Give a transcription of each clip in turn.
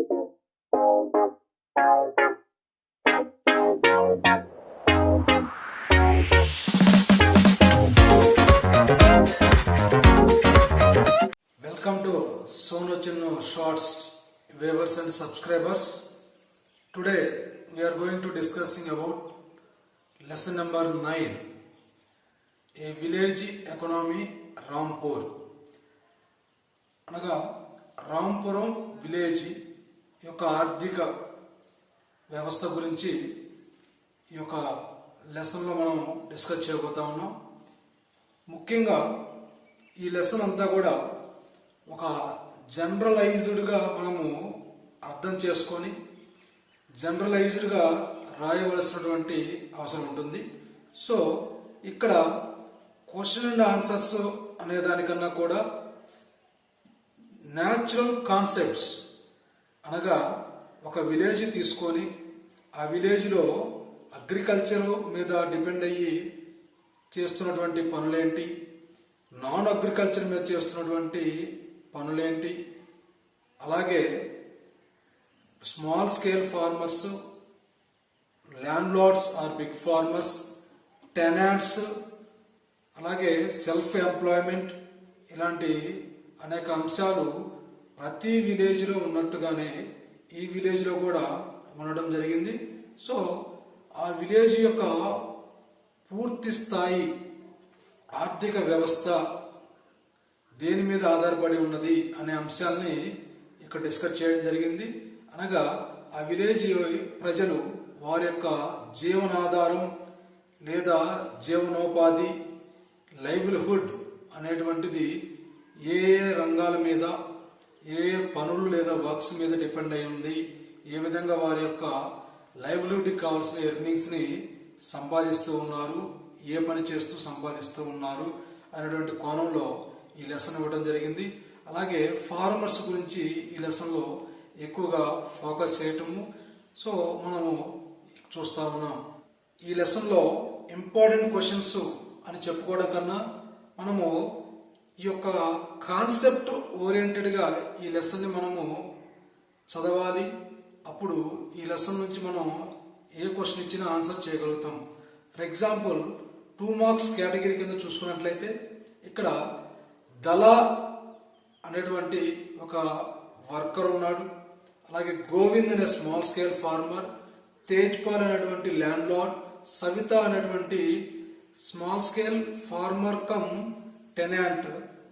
Welcome to Sonu Chinnu Shorts viewers and subscribers. Today we are going to discussing about lesson number 9, a village economy Rampur. అనగా Rampuram village యొక్క ఆర్థిక వ్యవస్థ గురించి ఈ యొక్క లెసన్లో మనం డిస్కస్ చేయబోతా ఉన్నాం. ముఖ్యంగా ఈ లెసన్ అంతా కూడా ఒక జనరలైజ్డ్గా మనము అర్థం చేసుకొని జనరలైజ్డ్గా రాయవలసినటువంటి అవసరం ఉంటుంది. సో ఇక్కడ క్వశ్చన్ అండ్ ఆన్సర్స్ అనే దానికన్నా కూడా న్యాచురల్ కాన్సెప్ట్స్ అనగా ఒక విలేజ్ తీసుకొని ఆ విలేజ్లో అగ్రికల్చర్ మీద డిపెండ్ అయ్యి చేస్తున్నటువంటి పనులేంటి, నాన్ అగ్రికల్చర్ మీద చేస్తున్నటువంటి పనులేంటి, అలాగే small scale farmers, landlords or big farmers, tenants, అలాగే సెల్ఫ్ ఎంప్లాయ్మెంట్, ఇలాంటి అనేక అంశాలు ప్రతి విలేజ్లో ఉన్నట్టుగానే ఈ విలేజ్లో కూడా ఉండడం జరిగింది. సో ఆ విలేజ్ యొక్క పూర్తి స్థాయి ఆర్థిక వ్యవస్థ దేని మీద ఆధారపడి ఉన్నది అనే అంశాలని ఇక్కడ డిస్కస్ చేయడం జరిగింది. అనగా ఆ విలేజ్ ప్రజలు వారి యొక్క జీవనాధారం లేదా జీవనోపాధి, లైవ్లీహుడ్ అనేటువంటిది ఏ రంగాల మీద, ఏ పనులు లేదా వర్క్స్ మీద డిపెండ్ అయి ఉంది, ఏ విధంగా వారి యొక్క లైవ్లీహుడ్కి కావాల్సిన ఎర్నింగ్స్ని సంపాదిస్తూ ఉన్నారు, ఏ పని చేస్తూ సంపాదిస్తూ ఉన్నారు అనేటువంటి కోణంలో ఈ లెసన్ ఇవ్వడం జరిగింది. అలాగే ఫార్మర్స్ గురించి ఈ లెసన్లో ఎక్కువగా ఫోకస్ చేయటము సో మనము చూస్తా ఉన్నాం. ఈ లెసన్లో ఇంపార్టెంట్ క్వశ్చన్స్ అని చెప్పుకోవడం కన్నా మనము ఈ యొక్క కాన్సెప్ట్ ఓరియంటెడ్గా ఈ లెసన్ని మనము చదవాలి. అప్పుడు ఈ లెసన్ నుంచి మనం ఏ క్వశ్చన్ ఇచ్చినా ఆన్సర్ చేయగలుగుతాం. ఫర్ ఎగ్జాంపుల్ 2 మార్క్స్ కేటగిరీ కింద చూసుకున్నట్లయితే ఇక్కడ దళ అనేటువంటి ఒక వర్కర్ ఉన్నాడు, అలాగే గోవింద్ అనే స్మాల్ స్కేల్ ఫార్మర్, తేజ్పాల్ అనేటువంటి ల్యాండ్ లార్డ్, సవిత అనేటువంటి small scale farmer cum tenant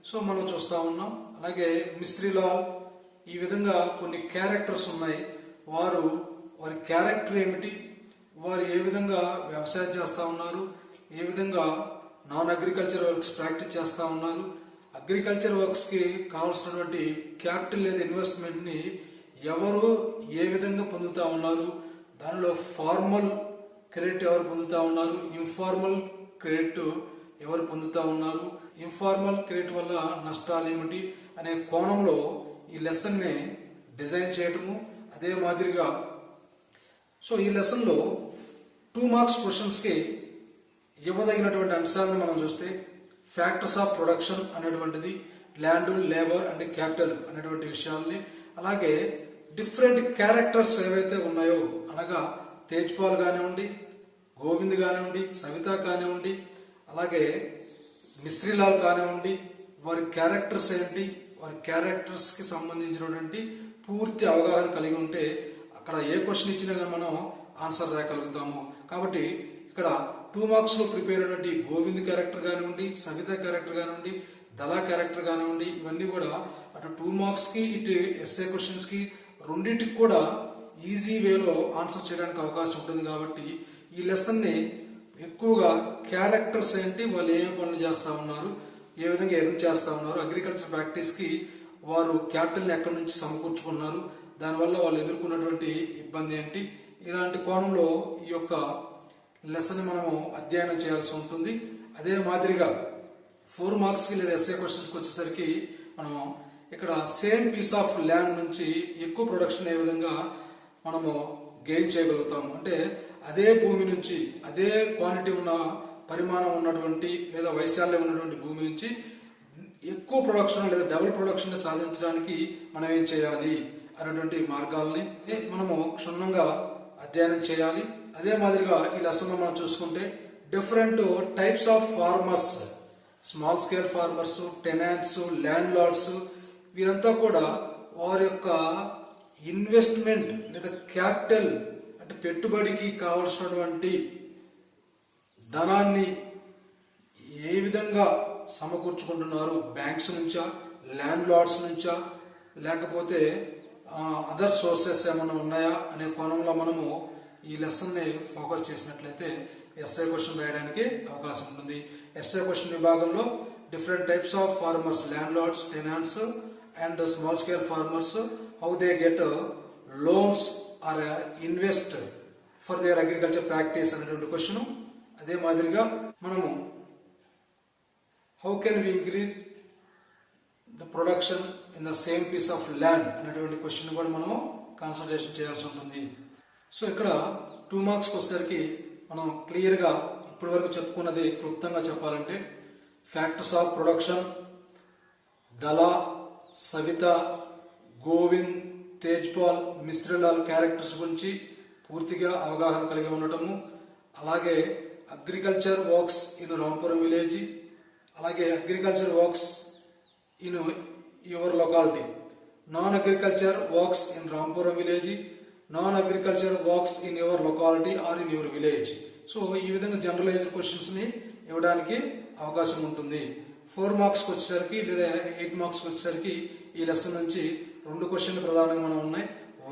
so మనం చూస్తూ ఉన్నాం. అలాగే మిస్త్రీలాల్, ఈ విధంగా కొన్ని క్యారెక్టర్స్ ఉన్నాయి. వారి క్యారెక్టర్ ఏమిటి, వారు ఏ విధంగా వ్యవసాయం చేస్తూ ఉన్నారు, ఏ విధంగా నాన్ అగ్రికల్చర్ వర్క్స్ ప్రాక్టీస్ చేస్తూ ఉన్నారు, అగ్రికల్చర్ వర్క్స్కి కావాల్సినటువంటి క్యాపిటల్ లేదా ఇన్వెస్ట్మెంట్ని ఎవరు ఏ విధంగా పొందుతూ ఉన్నారు, దానిలో ఫార్మల్ క్రెడిట్ ఎవరు పొందుతూ ఉన్నారు, ఇన్ఫార్మల్ క్రెడిట్ ఎవరు పొందుతూ ఉన్నారు, ఇన్ఫార్మల్ క్రెడిట్ వల్ల నష్టాలు ఏమిటి అనే కోణంలో ఈ లెసన్ని డిజైన్ చేయటము. అదే మాదిరిగా సో ఈ లెసన్లో 2 మార్క్స్ క్వశ్చన్స్కి ఇవ్వదగినటువంటి అంశాలను మనం చూస్తే ఫ్యాక్టర్స్ ఆఫ్ ప్రొడక్షన్ అనేటువంటిది, ల్యాండ్, లేబర్ అండ్ క్యాపిటల్ అనేటువంటి విషయాల్ని, అలాగే డిఫరెంట్ క్యారెక్టర్స్ ఏవైతే ఉన్నాయో అనగా తేజ్పాల్ కానివ్వండి, గోవింద్ కానివ్వండి, సవిత కానివ్వండి, అలాగే మిస్త్రీలాల్ కానివ్వండి, వారి క్యారెక్టర్స్ ఏంటి, వారి క్యారెక్టర్స్కి సంబంధించినటువంటి పూర్తి అవగాహన కలిగి ఉంటే అక్కడ ఏ క్వశ్చన్ ఇచ్చినా కానీ మనం ఆన్సర్ రాయగలుగుతాము. కాబట్టి ఇక్కడ 2 మార్క్స్లో ప్రిపేర్ అయినటువంటి గోవింద్ క్యారెక్టర్ కానివ్వండి, సవిత క్యారెక్టర్ కానివ్వండి, దళా క్యారెక్టర్ కానివ్వండి, ఇవన్నీ కూడా అటు 2 మార్క్స్కి ఇటు ఎస్ఏ క్వశ్చన్స్కి రెండింటికి కూడా ఈజీ వేలో ఆన్సర్ చేయడానికి అవకాశం ఉంటుంది. కాబట్టి ఈ లెసన్ని ఎక్కువగా క్యారెక్టర్స్ ఏంటి, వాళ్ళు ఏ పనులు చేస్తూ ఉన్నారు, ఏ విధంగా ఎర్న్ చేస్తూ ఉన్నారు, అగ్రికల్చర్ ప్రాక్టీస్కి వారు క్యాపిటల్ని ఎక్కడి నుంచి సమకూర్చుకున్నారు, దానివల్ల వాళ్ళు ఎదుర్కొన్నటువంటి ఇబ్బంది ఏంటి, ఇలాంటి కోణంలో ఈ యొక్క లెసన్ మనము అధ్యయనం చేయాల్సి ఉంటుంది. అదే మాదిరిగా 4 మార్క్స్కి లేదా ఎస్ఏ క్వశ్చన్స్కి వచ్చేసరికి మనం ఇక్కడ సేమ్ పీస్ ఆఫ్ ల్యాండ్ నుంచి ఎక్కువ ప్రొడక్షన్ ఏ విధంగా మనము గెయిన్ చేయగలుగుతాము అంటే అదే భూమి నుంచి అదే క్వాంటిటీ ఉన్న పరిమాణం ఉన్నటువంటి లేదా వైశాల్యం ఉన్నటువంటి భూమి నుంచి ఎక్కువ ప్రొడక్షన్ లేదా డబుల్ ప్రొడక్షన్ సాధించడానికి మనం ఏం చేయాలి అనేటువంటి మార్గాల్ని మనము క్షుణ్ణంగా అధ్యయనం చేయాలి. అదే మాదిరిగా ఈ లెసన్లో మనం చూసుకుంటే different types of farmers, small scale farmers, tenants, landlords, వీరంతా కూడా వారి యొక్క ఇన్వెస్ట్మెంట్ లేదా క్యాపిటల్ అంటే పెట్టుబడికి కావలసినటువంటి ధనాన్ని ఏ విధంగా సమకూర్చుకుంటున్నారు, బ్యాంక్స్ నుంచా, ల్యాండ్ లార్డ్స్ నుంచా, లేకపోతే అదర్ సోర్సెస్ ఏమైనా ఉన్నాయా అనే కోణంలో మనము ఈ లెసన్ని ఫోకస్ చేసినట్లయితే ఎస్ఐ క్వశ్చన్ రాయడానికి అవకాశం ఉంటుంది. ఎస్ఐ క్వశ్చన్ విభాగంలో different types of farmers, landlords, tenants and small scale farmers, how they get loans or invest for their agriculture practice అనేటువంటి క్వశ్చన్. అదే మాదిరిగా మనము how can we increase the production in the same piece of land అనేటువంటి question కూడా మనము concentration చేయాల్సి ఉంటుంది. So ఇక్కడ 2 మార్క్స్కి వచ్చేసరికి మనం క్లియర్గా ఇప్పటి వరకు చెప్పుకున్నది క్లుప్తంగా చెప్పాలంటే factors of production, Dala, Savita, Govind, Tejpal, Mishrilal characters గురించి పూర్తిగా అవగాహన కలిగి ఉండటము, అలాగే agriculture works in Rampuram village, అలాగే agriculture works in your locality, non agriculture works in Rampuram village, non agriculture works in your locality or in your village. So ఈ విధంగా జనరలైజ్డ్ క్వశ్చన్స్ని ఇవ్వడానికి అవకాశం ఉంటుంది. 4 మార్క్స్కి వచ్చేసరికి లేదా 8 మార్క్స్కి వచ్చేసరికి ఈ లెసన్ నుంచి 2 క్వశ్చన్లు ప్రధానంగా మనం ఉన్నాయి.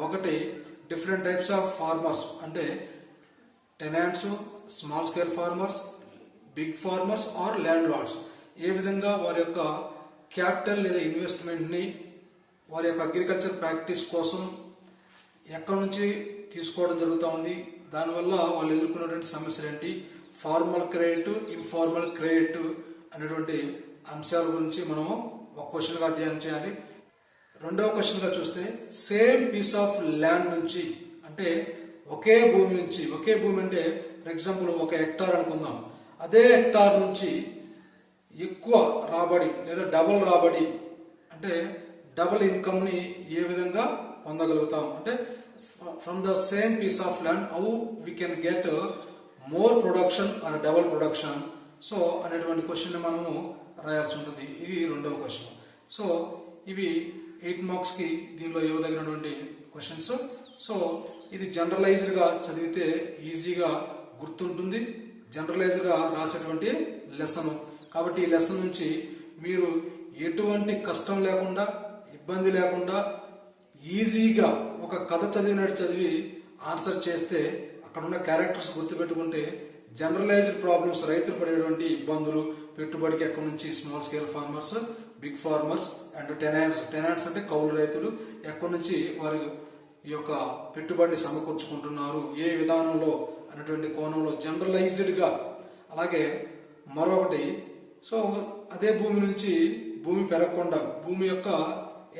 ఒకటి డిఫరెంట్ టైప్స్ ఆఫ్ ఫార్మర్స్ అంటే tenants, small scale farmers, big farmers or landlords ఏ విధంగా వారి యొక్క క్యాపిటల్ లేదా ఇన్వెస్ట్మెంట్ని వారి యొక్క అగ్రికల్చర్ ప్రాక్టీస్ కోసం ఎక్కడి నుంచి తీసుకోవడం జరుగుతూ ఉంది, దానివల్ల వాళ్ళు ఎదుర్కొన్నటువంటి సమస్యలు ఏంటి, ఫార్మల్ క్రెడిట్, ఇన్ఫార్మల్ క్రెడిట్ అనేటువంటి అంశాల గురించి మనము ఒక క్వశ్చన్గా అధ్యయనం చేయాలి. రెండవ క్వశ్చన్గా చూస్తే సేమ్ పీస్ ఆఫ్ ల్యాండ్ నుంచి అంటే ఒకే భూమి నుంచి, ఒకే భూమి అంటే ఫర్ ఎగ్జాంపుల్ 1 హెక్టార్ అనుకుందాం, అదే హెక్టార్ నుంచి ఎక్కువ రాబడి లేదా డబుల్ రాబడి అంటే డబుల్ ఇన్కమ్ని ఏ విధంగా పొందగలుగుతాం అంటే from the same piece of land how we can get more production or double production. So అనేటువంటి క్వశ్చన్ మనము రాయాల్సి ఉంటుంది. ఇది రెండవ క్వశ్చన్. సో ఇవి 8 మార్క్స్కి దీనిలో ఇవ్వదగినటువంటి క్వశ్చన్స్. సో ఇది జనరలైజ్డ్గా చదివితే ఈజీగా గుర్తుంటుంది, జనరలైజ్డ్గా రాసేటువంటి లెసన్. కాబట్టి ఈ లెసన్ నుంచి మీరు ఎటువంటి కష్టం లేకుండా, ఇబ్బంది లేకుండా ఈజీగా ఒక కథ చదివినట్టు చదివి ఆన్సర్ చేస్తే అక్కడ ఉన్న క్యారెక్టర్స్ గుర్తుపెట్టుకుంటే జనరలైజ్డ్ ప్రాబ్లమ్స్, రైతులు పడేటువంటి ఇబ్బందులు, పెట్టుబడికి ఎక్కడి నుంచి small scale farmers, big farmers and tenants అంటే కౌలు రైతులు ఎక్కడి నుంచి వారు ఈ యొక్క పెట్టుబడిని సమకూర్చుకుంటున్నారు, ఏ విధానంలో అనేటువంటి కోణంలో జనరలైజ్డ్గా. అలాగే మరొకటి, సో అదే భూమి నుంచి భూమి పెరగకుండా, భూమి యొక్క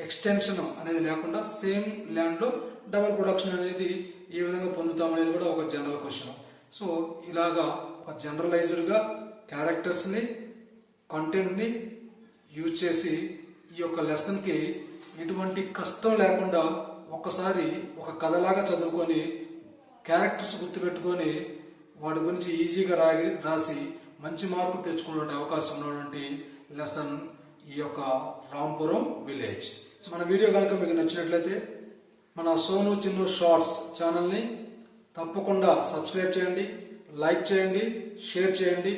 ఎక్స్టెన్షన్ అనేది లేకుండా సేమ్ ల్యాండ్లో డబుల్ ప్రొడక్షన్ అనేది ఏ విధంగా పొందుతాం అనేది కూడా ఒక జనరల్ క్వశ్చన్. సో ఇలాగా ఒక జనరలైజ్డ్గా క్యారెక్టర్స్ని, కంటెంట్ని యూజ్ చేసి ఈ యొక్క లెసన్కి ఎటువంటి కష్టం లేకుండా ఒక్కసారి ఒక కథలాగా చదువుకొని క్యారెక్టర్స్ గుర్తుపెట్టుకొని వాటి గురించి ఈజీగా రాసి మంచి మార్కులు తెచ్చుకునే అవకాశం ఉన్నటువంటి లెసన్ ఈ యొక్క రాంపురం విలేజ్. మన వీడియో కనుక మీకు నచ్చినట్లయితే మన సోను చిన్ను షార్ట్స్ ఛానల్ని తప్పకుండా సబ్స్క్రైబ్ చేయండి, లైక్ చేయండి, షేర్ చేయండి.